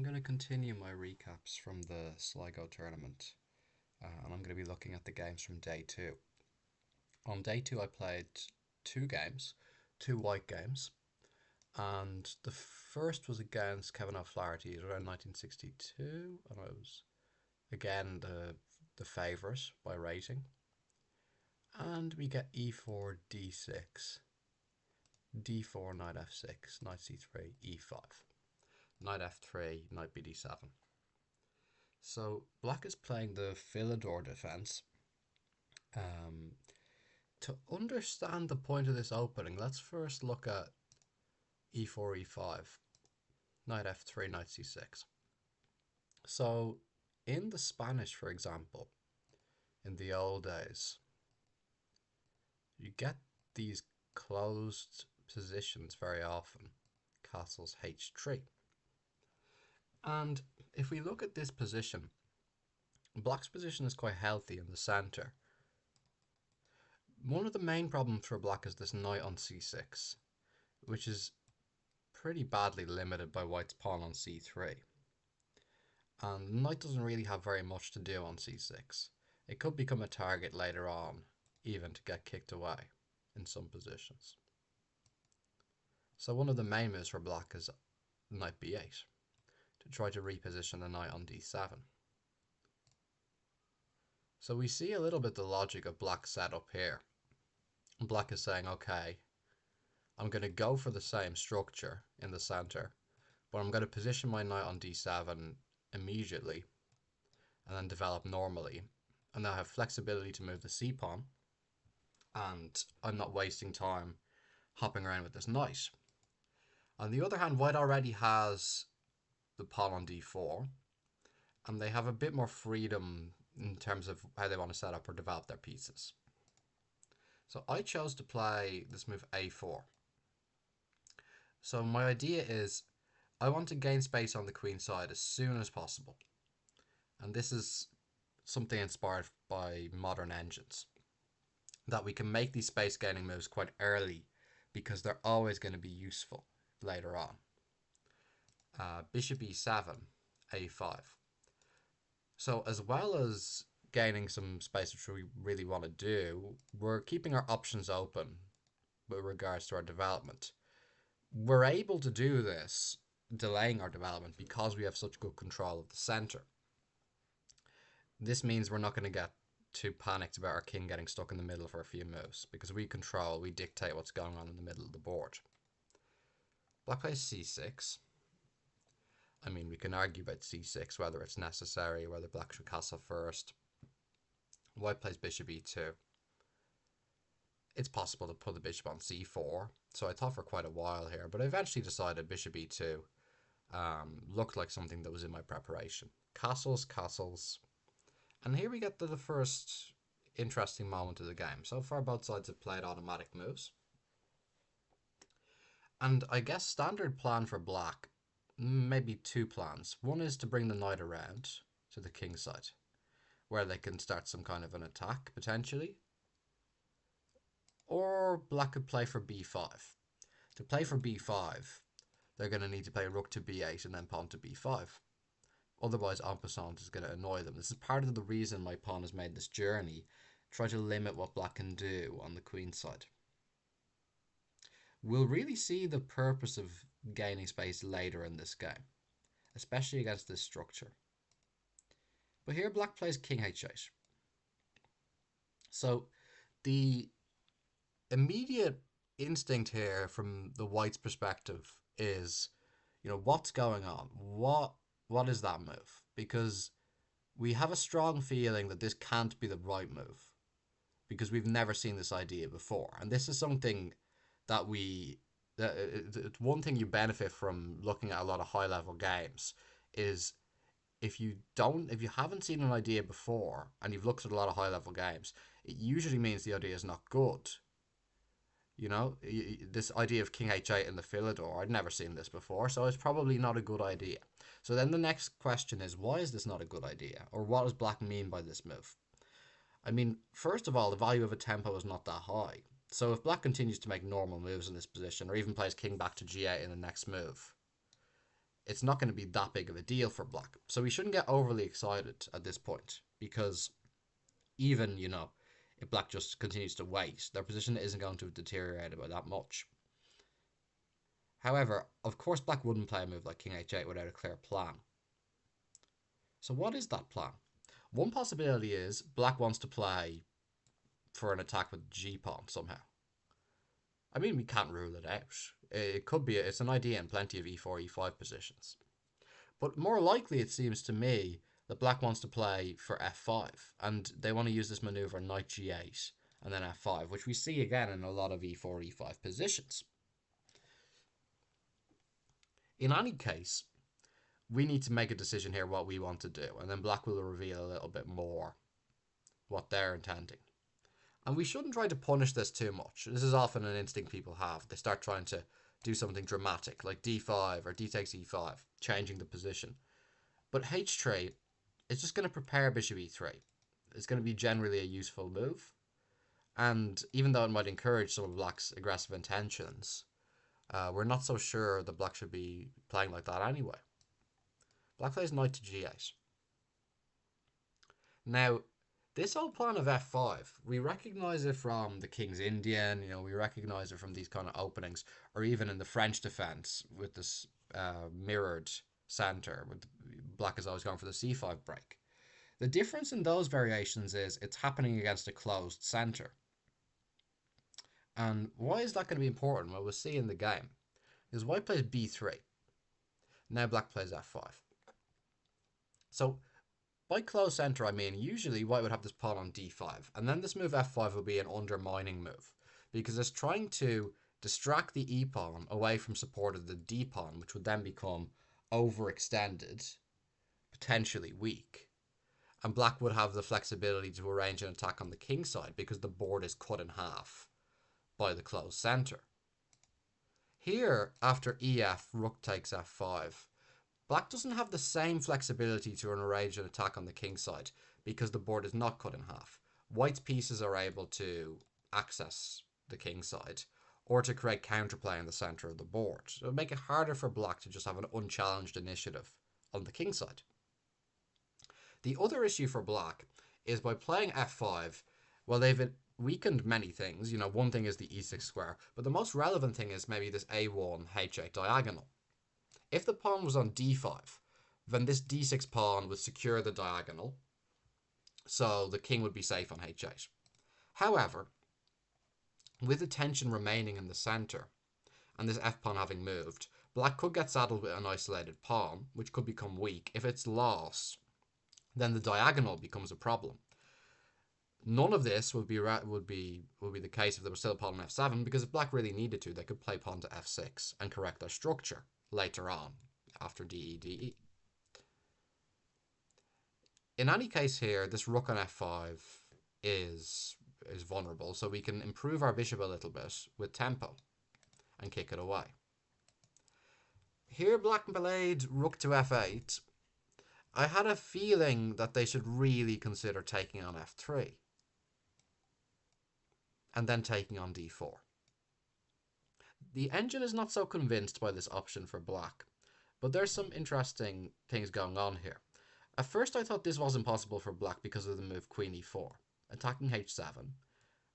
I'm going to continue my recaps from the Sligo tournament, and I'm going to be looking at the games from day two. On day two, I played two games, two white games, and the first was against Kevin O'Flaherty around 1962, and I was again the favourite by rating. And we get e4, d6, d4, knight f6, knight c3, e5, knight f3, knight bd7. So black is playing the Philidor defense. To understand the point of this opening, let's first look at e4, e5, knight f3, knight c6. So in the Spanish, for example, in the old days, you get these closed positions very often, castles h3. And if we look at this position, black's position is quite healthy in the center. One of the main problems for black is this knight on c6, which is pretty badly limited by white's pawn on c3. And the knight doesn't really have very much to do on c6. It could become a target later on, even to get kicked away in some positions. So one of the main moves for black is knight b8, to try to reposition the knight on d7. So we see a little bit the logic of black's setup here. Black is saying, okay, I'm going to go for the same structure in the center, but I'm going to position my knight on d7 immediately and then develop normally. And I have flexibility to move the c-pawn, and I'm not wasting time hopping around with this knight. On the other hand, white already has the pawn on d4, and they have a bit more freedom in terms of how they want to set up or develop their pieces. So I chose to play this move a4. So my idea is I want to gain space on the queen side as soon as possible. And this is something inspired by modern engines, that we can make these space gaining moves quite early because they're always going to be useful later on. Bishop e7, a5. So as well as gaining some space, which we really want to do, we're keeping our options open with regards to our development. We're able to do this, delaying our development, because we have such good control of the center. This means we're not going to get too panicked about our king getting stuck in the middle for a few moves, because we dictate what's going on in the middle of the board. Black plays c6. I mean, we can argue about c6, whether it's necessary, whether black should castle first. White plays bishop e2. It's possible to put the bishop on c4, so I thought for quite a while here, but I eventually decided bishop e2 looked like something that was in my preparation. Castles, castles. And here we get to the first interesting moment of the game. So far, both sides have played automatic moves. And I guess standard plan for black, maybe two plans. One is to bring the knight around to the king side, where they can start some kind of an attack, potentially. Or black could play for b5. To play for b5, they're going to need to play rook to b8 and then pawn to b5. Otherwise, en passant is going to annoy them. This is part of the reason my pawn has made this journey. Try to limit what black can do on the queen side. We'll really see the purpose of gaining space later in this game, especially against this structure. But here black plays king h8. So the immediate instinct here from the white's perspective is, what's going on? What is that move? Because we have a strong feeling that this can't be the right move, because we've never seen this idea before. And this is something that it's one thing you benefit from looking at a lot of high level games is if you haven't seen an idea before and you've looked at a lot of high level games, it usually means the idea is not good. This idea of king h8 in the Philidor, I'd never seen this before, so it's probably not a good idea. So then the next question is, why is this not a good idea? Or what does black mean by this move? I mean, first of all, the value of a tempo is not that high. So if black continues to make normal moves in this position, or even plays king back to g8 in the next move, it's not going to be that big of a deal for black. So we shouldn't get overly excited at this point because even, if black just continues to wait, their position isn't going to deteriorate by that much. However, of course, black wouldn't play a move like king h8 without a clear plan. So what is that plan? One possibility is black wants to play for an attack with g pawn somehow. I mean, we can't rule it out. It could be, it's an idea in plenty of e4, e5 positions. But more likely, it seems to me, that black wants to play for f5, and they want to use this maneuver knight g8 and then f5, which we see again in a lot of e4, e5 positions. In any case, we need to make a decision here what we want to do, and then black will reveal a little bit more what they're intending. And we shouldn't try to punish this too much. This is often an instinct people have. They start trying to do something dramatic, like d5 or d takes e5, changing the position. But h3 is just going to prepare bishop e3. It's going to be generally a useful move. And even though it might encourage some of black's aggressive intentions, we're not so sure that black should be playing like that anyway. Black plays knight to g8. Now, this old plan of f5, we recognize it from the King's Indian, we recognize it from these kind of openings, or even in the French defense with this mirrored center, with black is always going for the c5 break. The difference in those variations is it's happening against a closed center. And why is that going to be important? Well, we'll see in the game. Because white plays b3. Now black plays f5. So by closed center, I mean usually white would have this pawn on d5, and then this move f5 will be an undermining move, because it's trying to distract the e pawn away from support of the d pawn, which would then become overextended, potentially weak. And black would have the flexibility to arrange an attack on the king side because the board is cut in half by the closed center. Here, after ef, rook takes f5, black doesn't have the same flexibility to arrange an attack on the king side because the board is not cut in half. White's pieces are able to access the king side or to create counterplay in the center of the board. So it'll make it harder for black to just have an unchallenged initiative on the king side. The other issue for black is by playing f5, well, they've weakened many things. One thing is the e6 square, but the most relevant thing is maybe this a1 h8 diagonal. If the pawn was on d5, then this d6 pawn would secure the diagonal, so the king would be safe on h8. However, with the tension remaining in the center, and this f-pawn having moved, black could get saddled with an isolated pawn, which could become weak. If it's lost, then the diagonal becomes a problem. None of this would be the case if there was still a pawn on f7, because if black really needed to, they could play pawn to f6 and correct their structure later on, after de. In any case here, this rook on f5 is vulnerable, so we can improve our bishop a little bit with tempo and kick it away. Here black played rook to f8. I had a feeling that they should really consider taking on f3 and then taking on d4. The engine is not so convinced by this option for black, but there's some interesting things going on here. At first I thought this wasn't possible for black because of the move queen e4, attacking h7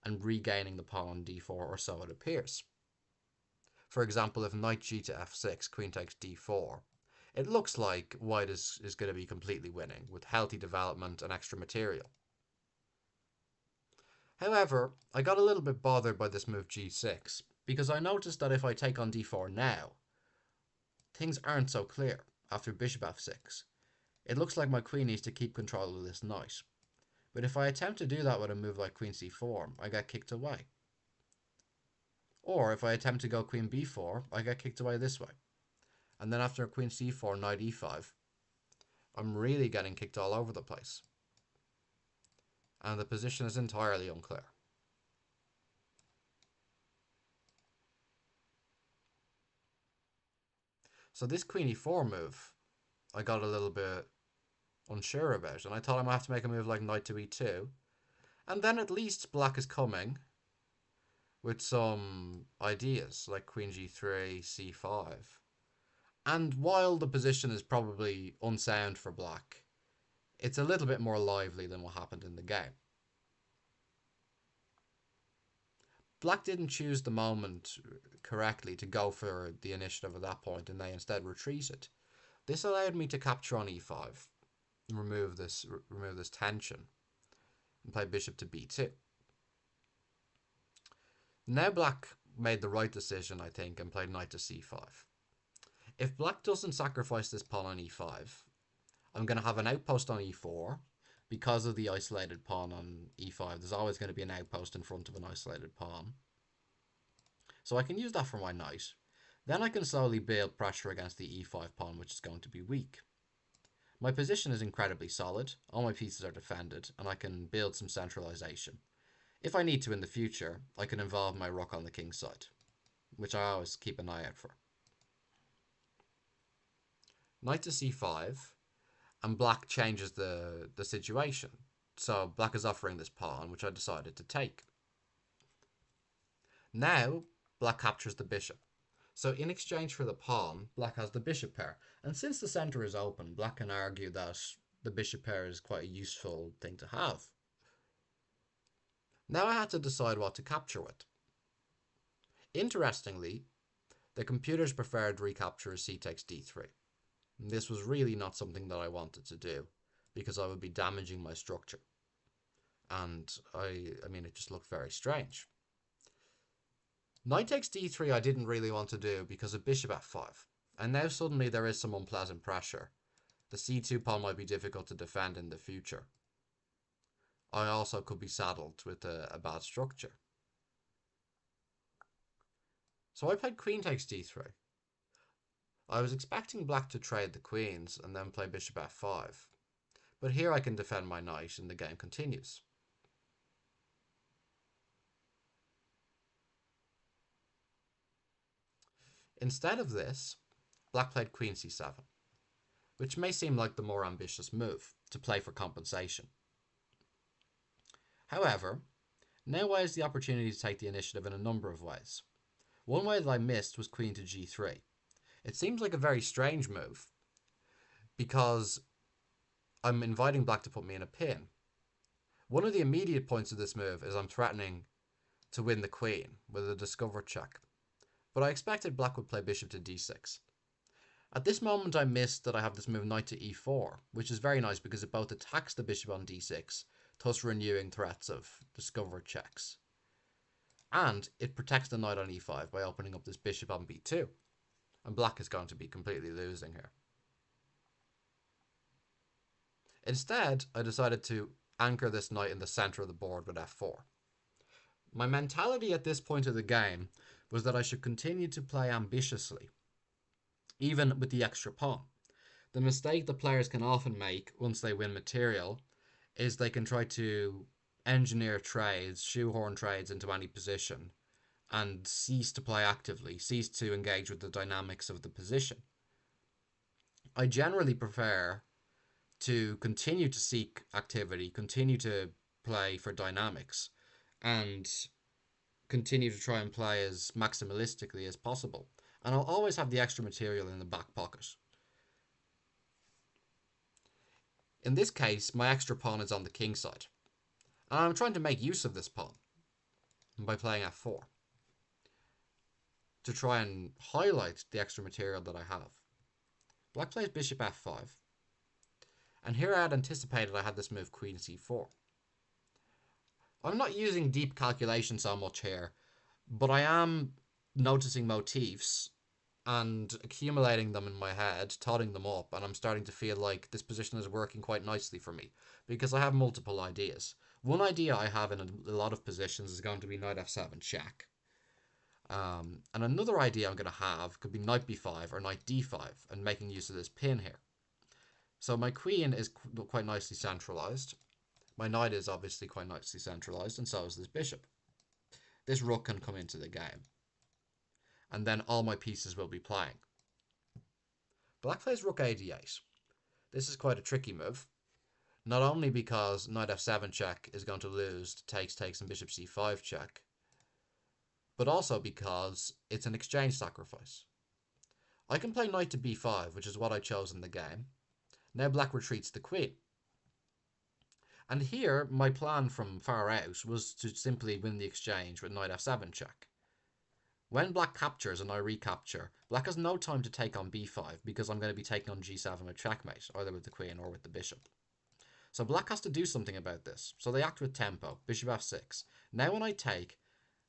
and regaining the pawn on d4, or so it appears. For example, if knight g to f6, queen takes d4, it looks like white is going to be completely winning with healthy development and extra material. However, I got a little bit bothered by this move g6, because I noticed that if I take on d4 now, things aren't so clear after bishop f6. It looks like my queen needs to keep control of this knight. But if I attempt to do that with a move like queen c4, I get kicked away. Or if I attempt to go queen b4, I get kicked away this way. And then after queen c4, knight e5, I'm really getting kicked all over the place. And the position is entirely unclear. So this queen e4 move, I got a little bit unsure about, and I thought I might have to make a move like knight to e2, and then at least black is coming with some ideas like queen g3, c5, And while the position is probably unsound for black, it's a little bit more lively than what happened in the game. Black didn't choose the moment correctly to go for the initiative at that point, and they instead retreated. This allowed me to capture on e5, and remove this tension, and play bishop to b2. Now black made the right decision, I think, and played knight to c5. If black doesn't sacrifice this pawn on e5, I'm going to have an outpost on e4. Because of the isolated pawn on e5, there's always going to be an outpost in front of an isolated pawn. So I can use that for my knight. Then I can slowly build pressure against the e5 pawn, which is going to be weak. My position is incredibly solid, all my pieces are defended, and I can build some centralization. If I need to in the future, I can involve my rook on the king's side, which I always keep an eye out for. Knight to c5, and black changes the situation. So black is offering this pawn, which I decided to take. Now, black captures the bishop. So in exchange for the pawn, black has the bishop pair. And since the center is open, black can argue that the bishop pair is quite a useful thing to have. Now I had to decide what to capture with. Interestingly, the computer's preferred recapture is c takes d3. And this was really not something that I wanted to do, because I would be damaging my structure. And I mean, it just looked very strange. Knight takes d3 I didn't really want to do because of bishop f5. And now suddenly there is some unpleasant pressure. The c2 pawn might be difficult to defend in the future. I also could be saddled with a bad structure. So I played queen takes d3. I was expecting black to trade the queens and then play bishop f5. But here I can defend my knight and the game continues. Instead of this, black played queen c7, which may seem like the more ambitious move, to play for compensation. However, now I has the opportunity to take the initiative in a number of ways. One way that I missed was queen to g3. It seems like a very strange move, because I'm inviting black to put me in a pin. One of the immediate points of this move is I'm threatening to win the queen with a discover check. But I expected black would play bishop to d6. At this moment I missed that I have this move knight to e4, which is very nice because it both attacks the bishop on d6, thus renewing threats of discover checks. And it protects the knight on e5 by opening up this bishop on b2. And black is going to be completely losing here. Instead, I decided to anchor this knight in the center of the board with f4. My mentality at this point of the game was that I should continue to play ambitiously, even with the extra pawn. The mistake that players can often make once they win material is they can try to engineer trades, shoehorn trades into any position, and cease to play actively, cease to engage with the dynamics of the position. I generally prefer to continue to seek activity, continue to play for dynamics, and continue to try and play as maximalistically as possible. And I'll always have the extra material in the back pocket. In this case, my extra pawn is on the king side. And I'm trying to make use of this pawn by playing f4 to try and highlight the extra material that I have. Black plays bishop f5. And here I had anticipated I had this move queen c4. I'm not using deep calculation so much here, but I am noticing motifs and accumulating them in my head, totting them up, and I'm starting to feel like this position is working quite nicely for me, because I have multiple ideas. One idea I have in a lot of positions is going to be knight f7 check. And another idea I'm going to have could be knight b5 or knight d5, and making use of this pin here. So my queen is quite nicely centralized. My knight is obviously quite nicely centralized, and so is this bishop. This rook can come into the game. And then all my pieces will be playing. Black plays rook a d8. This is quite a tricky move. Not only because knight f7 check is going to lose to takes, and bishop c5 check, but also because it's an exchange sacrifice. I can play knight to b5, which is what I chose in the game. Now black retreats the queen. And here, my plan from far out was to simply win the exchange with knight f7 check. When black captures and I recapture, black has no time to take on b5 because I'm going to be taking on g7 with checkmate, either with the queen or with the bishop. So black has to do something about this. So they act with tempo, bishop f6. Now when I take,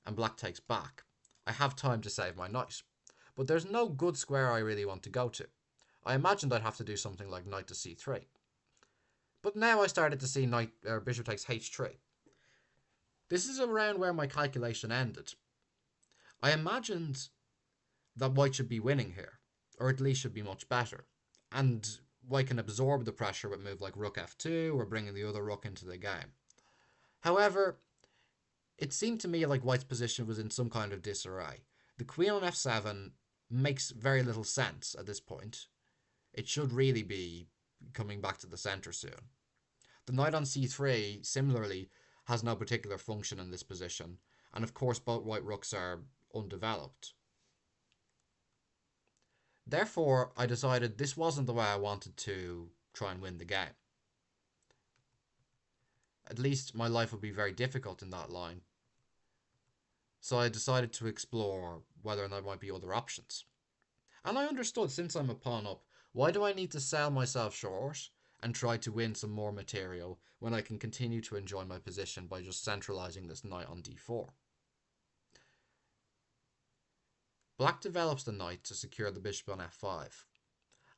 and black takes back, I have time to save my knight. But there's no good square I really want to go to. I imagined I'd have to do something like knight to c3. But now I started to see bishop takes h3. This is around where my calculation ended. I imagined that white should be winning here, or at least should be much better. And white can absorb the pressure with a move like rook f2 or bringing the other rook into the game. However, it seemed to me like white's position was in some kind of disarray. The queen on f7 makes very little sense at this point. It should really be coming back to the center soon. The knight on c3, similarly, has no particular function in this position, and of course both white rooks are undeveloped. Therefore, I decided this wasn't the way I wanted to try and win the game. At least my life would be very difficult in that line. So I decided to explore whether there might be other options. And I understood, since I'm a pawn up, why do I need to sell myself short and try to win some more material when I can continue to enjoy my position by just centralizing this knight on d4? Black develops the knight to secure the bishop on f5.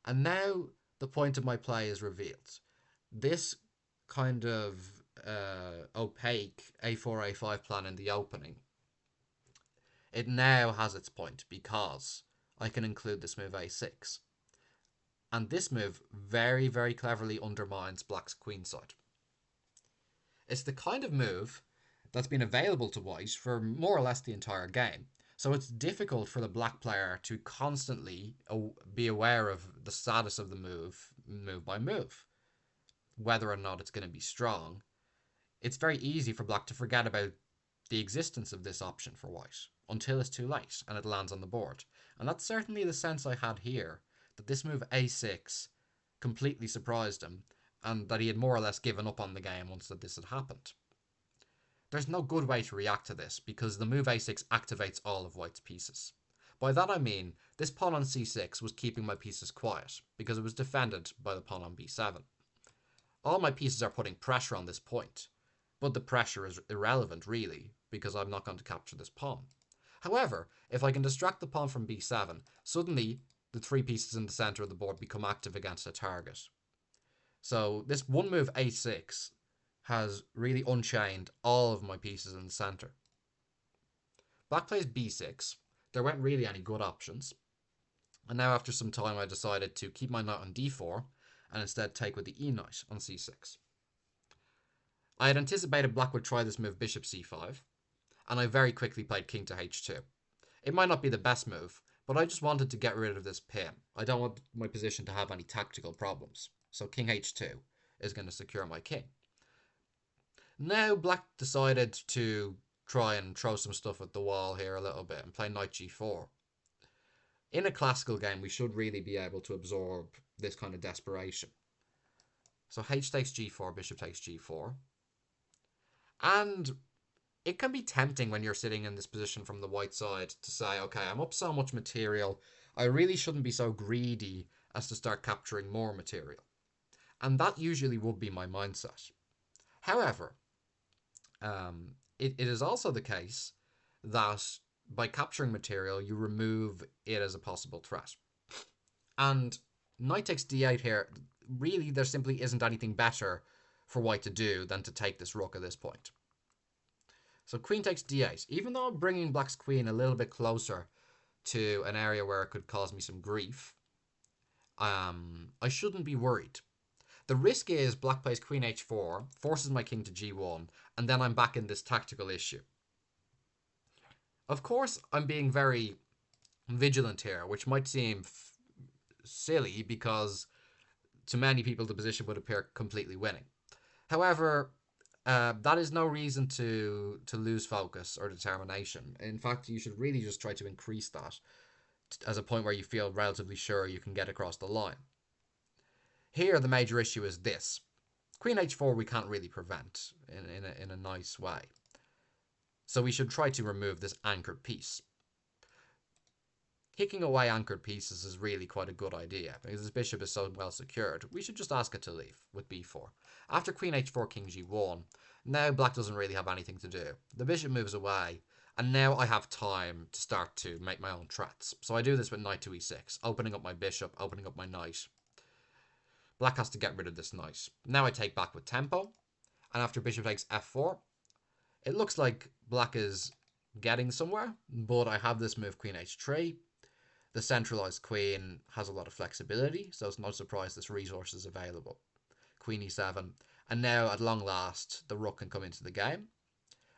And now the point of my play is revealed. This kind of opaque a4, a5 plan in the opening, it now has its point because I can include this move a6. And this move very, very cleverly undermines black's queenside. It's the kind of move that's been available to white for more or less the entire game. So it's difficult for the black player to constantly be aware of the status of the move by move, whether or not it's going to be strong. It's very easy for black to forget about the existence of this option for white until it's too late and it lands on the board. And that's certainly the sense I had here, that this move a6 completely surprised him and that he had more or less given up on the game once that this had happened. There's no good way to react to this because the move a6 activates all of white's pieces. By that I mean, this pawn on c6 was keeping my pieces quiet because it was defended by the pawn on b7. All my pieces are putting pressure on this point, but the pressure is irrelevant really because I'm not going to capture this pawn. However, if I can distract the pawn from b7, suddenly the three pieces in the center of the board become active against a target. So this one move a6 has really unchained all of my pieces in the center. Black plays b6. There weren't really any good options. And now after some time I decided to keep my knight on d4 and instead take with the e knight on c6. I had anticipated black would try this move bishop c5, and I very quickly played king to h2. It might not be the best move, but I just wanted to get rid of this pin. I don't want my position to have any tactical problems. So king h2 is going to secure my king. Now black decided to try and throw some stuff at the wall here a little bit and play knight g4. In a classical game, we should really be able to absorb this kind of desperation. So h takes g4, bishop takes g4. And it can be tempting when you're sitting in this position from the white side to say, okay, I'm up so much material, I really shouldn't be so greedy as to start capturing more material. And that usually would be my mindset. However, it is also the case that by capturing material, you remove it as a possible threat. And knight takes d8 here, really there simply isn't anything better for white to do than to take this rook at this point. So queen takes d8. Even though I'm bringing black's queen a little bit closer to an area where it could cause me some grief, I shouldn't be worried. The risk is black plays queen h4, forces my king to g1, and then I'm back in this tactical issue. Of course, I'm being very vigilant here, which might seem silly because to many people the position would appear completely winning. However, that is no reason to lose focus or determination. In fact, you should really just try to increase that as a point where you feel relatively sure you can get across the line. Here, the major issue is this. Queen h4 we can't really prevent in a nice way. So we should try to remove this anchored piece. Kicking away anchored pieces is really quite a good idea, because this bishop is so well secured. We should just ask it to leave with b4. After queen h4, king g1, now black doesn't really have anything to do. The bishop moves away, and now I have time to start to make my own threats. So I do this with knight to e6, opening up my bishop, opening up my knight. Black has to get rid of this knight. Now I take back with tempo, and after bishop takes f4, it looks like black is getting somewhere, but I have this move queen h3. The centralized queen has a lot of flexibility, so it's no surprise this resource is available. Queen e7, and now at long last the rook can come into the game.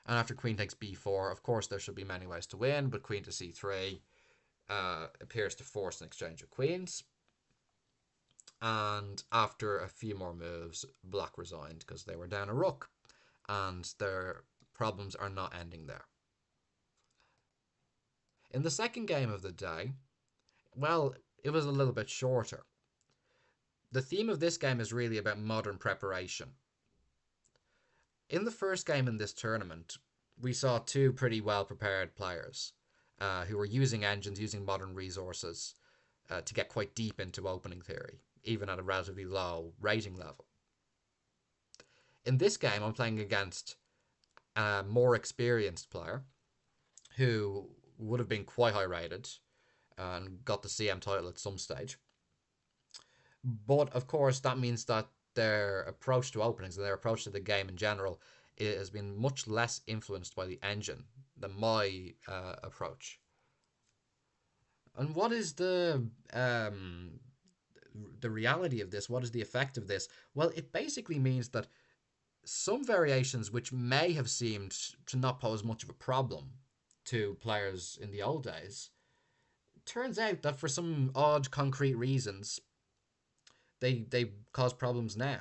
And after queen takes b4, of course there should be many ways to win, but queen to c3 appears to force an exchange of queens. And after a few more moves, black resigned because they were down a rook, and their problems are not ending there. In the second game of the day, well, it was a little bit shorter. The theme of this game is really about modern preparation. In the first game in this tournament, we saw two pretty well prepared players who were using engines, using modern resources to get quite deep into opening theory, even at a relatively low rating level. In this game, I'm playing against a more experienced player who would have been quite high rated and got the CM title at some stage. But of course, that means that their approach to openings and their approach to the game in general has been much less influenced by the engine than my approach. And what is the reality of this? What is the effect of this? Well, it basically means that some variations which may have seemed to not pose much of a problem to players in the old days, turns out that for some odd concrete reasons, they cause problems now.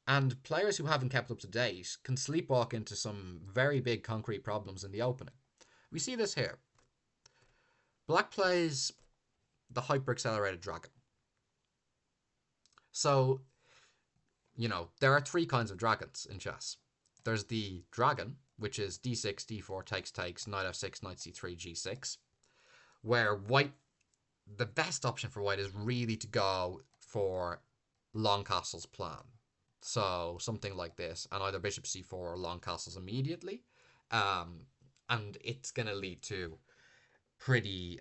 And players who haven't kept up to date can sleepwalk into some very big concrete problems in the opening. We see this here. Black plays the hyper-accelerated dragon. So, there are three kinds of dragons in chess. There's the dragon, which is d6, d4, takes, knight f6, knight c3, g6, where the best option for white is really to go for long castles plan. So something like this, and either bishop c4 or long castles immediately. And it's going to lead to pretty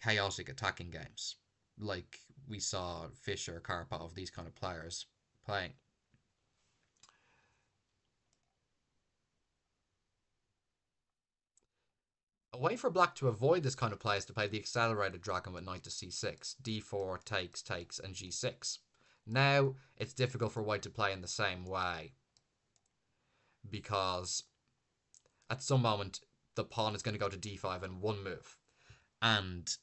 chaotic attacking games, like we saw Fischer, Karpov, these kind of players playing. A way for black to avoid this kind of play is to play the accelerated dragon with knight to c6, d4, takes, and g6. Now, it's difficult for white to play in the same way, because at some moment the pawn is going to go to d5 in one move. And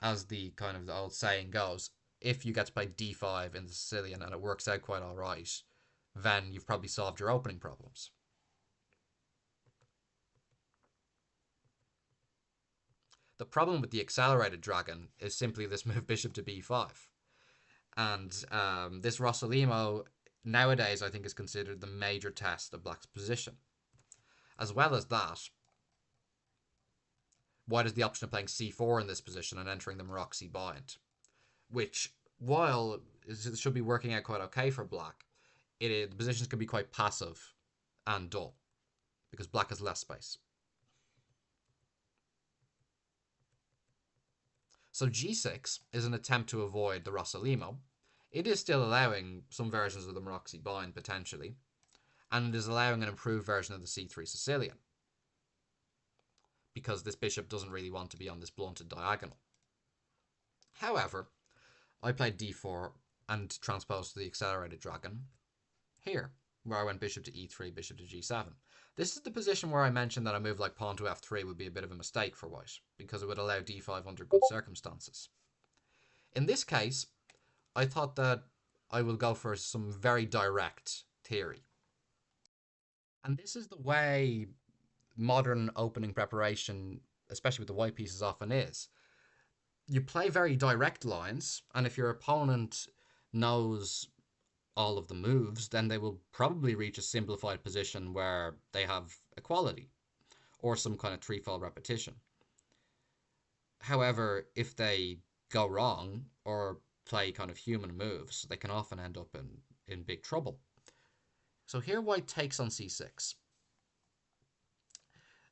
as the kind of the old saying goes, if you get to play d5 in the Sicilian and it works out quite alright, then you've probably solved your opening problems. The problem with the accelerated dragon is simply this move bishop to b5. And this Rossolimo nowadays I think is considered the major test of black's position. As well as that, white has the option of playing c4 in this position and entering the Maroczy bind, which, while it should be working out quite okay for black, the positions can be quite passive and dull, because black has less space. So g6 is an attempt to avoid the Rossolimo. It is still allowing some versions of the Maroczy bind, potentially, and it is allowing an improved version of the c3 Sicilian, because this bishop doesn't really want to be on this blunted diagonal. However, I played d4 and transposed to the accelerated dragon here, where I went bishop to e3, bishop to g7. This is the position where I mentioned that a move like pawn to f3 would be a bit of a mistake for white, because it would allow d5 under good circumstances. In this case, I thought that I will go for some very direct theory. And this is the way modern opening preparation, especially with the white pieces, often is. You play very direct lines, and if your opponent knows all of the moves, then they will probably reach a simplified position where they have equality or some kind of three-fold repetition. However, if they go wrong or play kind of human moves, they can often end up in big trouble. So here white takes on c6.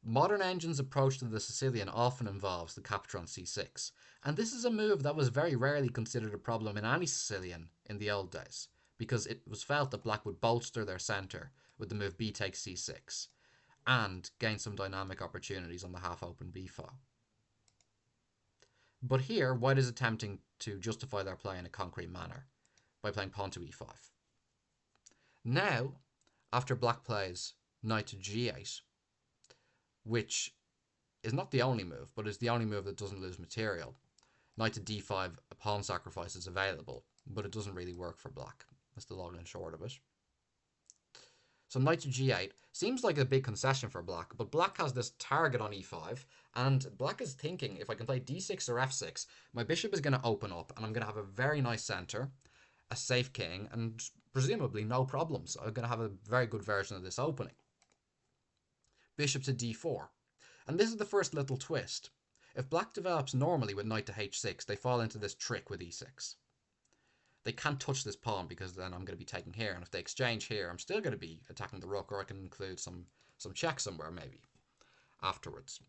Modern Engine's approach to the Sicilian often involves the capture on c6, and this is a move that was very rarely considered a problem in any Sicilian in the old days, because it was felt that black would bolster their centre with the move b takes c6, and gain some dynamic opportunities on the half-open b file. But here, white is attempting to justify their play in a concrete manner by playing pawn to e5. Now, after black plays knight to g8, which is not the only move, but is the only move that doesn't lose material. Knight to d5, a pawn sacrifice is available, but it doesn't really work for black. That's the long and short of it. So knight to g8 seems like a big concession for black, but black has this target on e5, and black is thinking, if I can play d6 or f6, my bishop is going to open up, and I'm going to have a very nice center, a safe king, and presumably no problems. I'm going to have a very good version of this opening. Bishop to d4. And this is the first little twist. If black develops normally with knight to h6, they fall into this trick with e6. They can't touch this pawn because then I'm going to be taking here, and if they exchange here, I'm still going to be attacking the rook, or I can include some check somewhere maybe afterwards.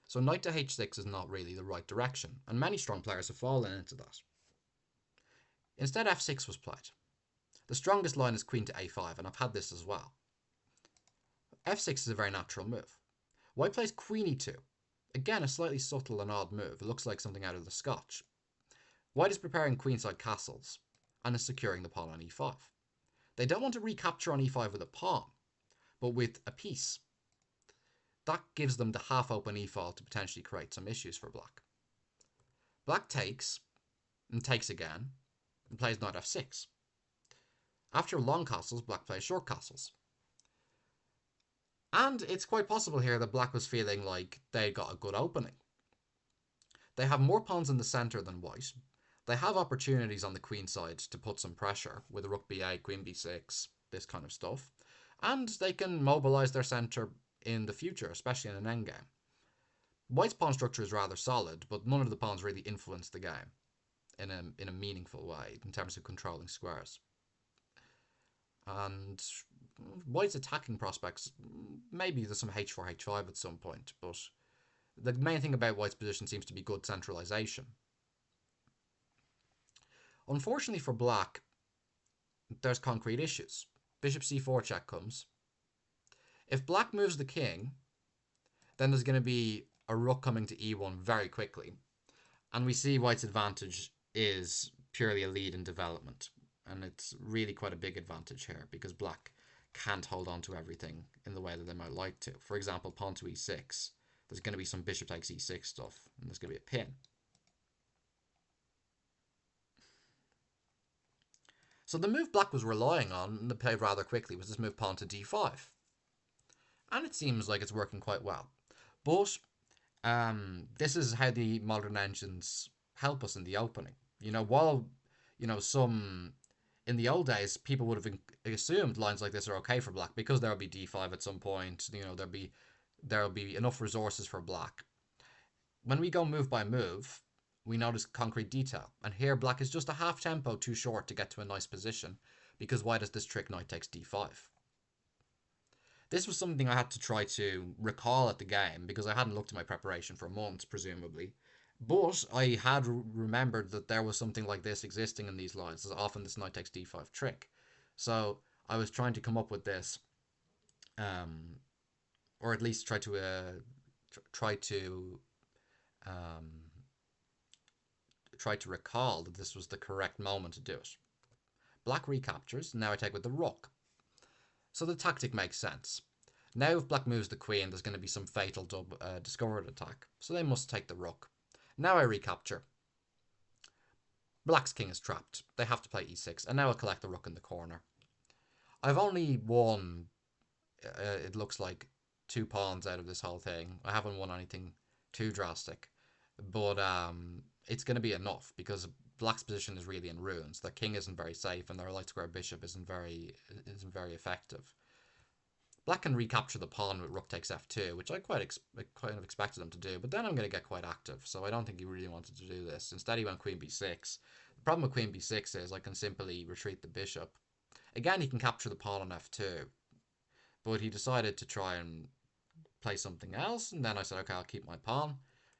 So knight to h6 is not really the right direction, and many strong players have fallen into that. Instead, f6 was played. The strongest line is queen to a5, and I've had this as well. f6 is a very natural move. White plays queen e2. Again, a slightly subtle and odd move. It looks like something out of the Scotch. White is preparing queenside castles and is securing the pawn on e5. They don't want to recapture on e5 with a pawn, but with a piece. That gives them the half-open e-file to potentially create some issues for black. Black takes, and takes again, and plays knight f6. After long castles, black plays short castles. And it's quite possible here that black was feeling like they got a good opening. They have more pawns in the centre than white. They have opportunities on the queen side to put some pressure with a rook b8, queen b6, this kind of stuff. And they can mobilise their centre in the future, especially in an endgame. White's pawn structure is rather solid, but none of the pawns really influence the game in a meaningful way in terms of controlling squares. And white's attacking prospects, maybe there's some h4, h5 at some point, but the main thing about white's position seems to be good centralization. Unfortunately for black, there's concrete issues. Bishop c4 check comes. If black moves the king, then there's going to be a rook coming to e1 very quickly. And we see white's advantage is purely a lead in development. And it's really quite a big advantage here because black can't hold on to everything in the way that they might like to. For example, pawn to e6. There's going to be some bishop takes e6 stuff, and there's going to be a pin. So the move black was relying on, and played rather quickly, was this move pawn to d5. And it seems like it's working quite well. But this is how the modern engines help us in the opening. While, some... In the old days, people would have assumed lines like this are okay for black because there will be d5 at some point. There'll be enough resources for black. When we go move by move, we notice concrete detail. And here, black is just a half tempo too short to get to a nice position because white has this trick knight takes d5. This was something I had to try to recall at the game because I hadn't looked at my preparation for months, presumably. But I had remembered that there was something like this existing in these lines. There's often this knight takes d5 trick. So I was trying to come up with this, or at least try to recall that this was the correct moment to do it. Black recaptures. Now I take with the rook. So the tactic makes sense. Now if black moves the queen, there's going to be some fatal discovered attack. So they must take the rook. Now I recapture. Black's king is trapped. They have to play e6, and now I'll collect the rook in the corner. I've only won, it looks like, 2 pawns out of this whole thing. I haven't won anything too drastic. But it's going to be enough because black's position is really in ruins. Their king isn't very safe, and their light square bishop isn't very effective. Black can recapture the pawn with rook takes f2, which I kind of expected him to do, but then I'm going to get quite active, so I don't think he really wanted to do this. Instead, he went queen b6. The problem with queen b6 is I can simply retreat the bishop. Again, he can capture the pawn on f2, but he decided to try and play something else, and then I said, okay, I'll keep my pawn.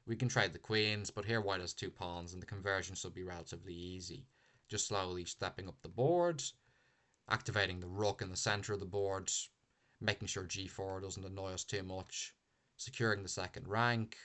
We can trade the queens, but here white has two pawns, and the conversion should be relatively easy. Just slowly stepping up the board, activating the rook in the center of the board, making sure g4 doesn't annoy us too much, securing the second rank,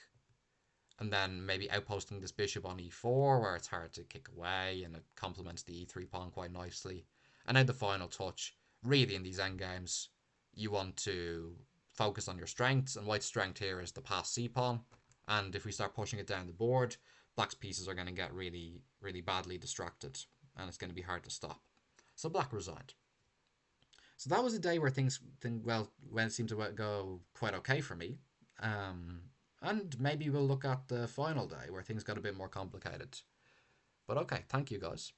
and then maybe outposting this bishop on e4 where it's hard to kick away and it complements the e3 pawn quite nicely. And now the final touch. Really, in these endgames, you want to focus on your strengths, and white's strength here is the pass c pawn. And if we start pushing it down the board, black's pieces are going to get really, really badly distracted, and it's going to be hard to stop. So black resigned. So that was a day where things seemed to go quite okay for me. And maybe we'll look at the final day where things got a bit more complicated. But okay, thank you guys.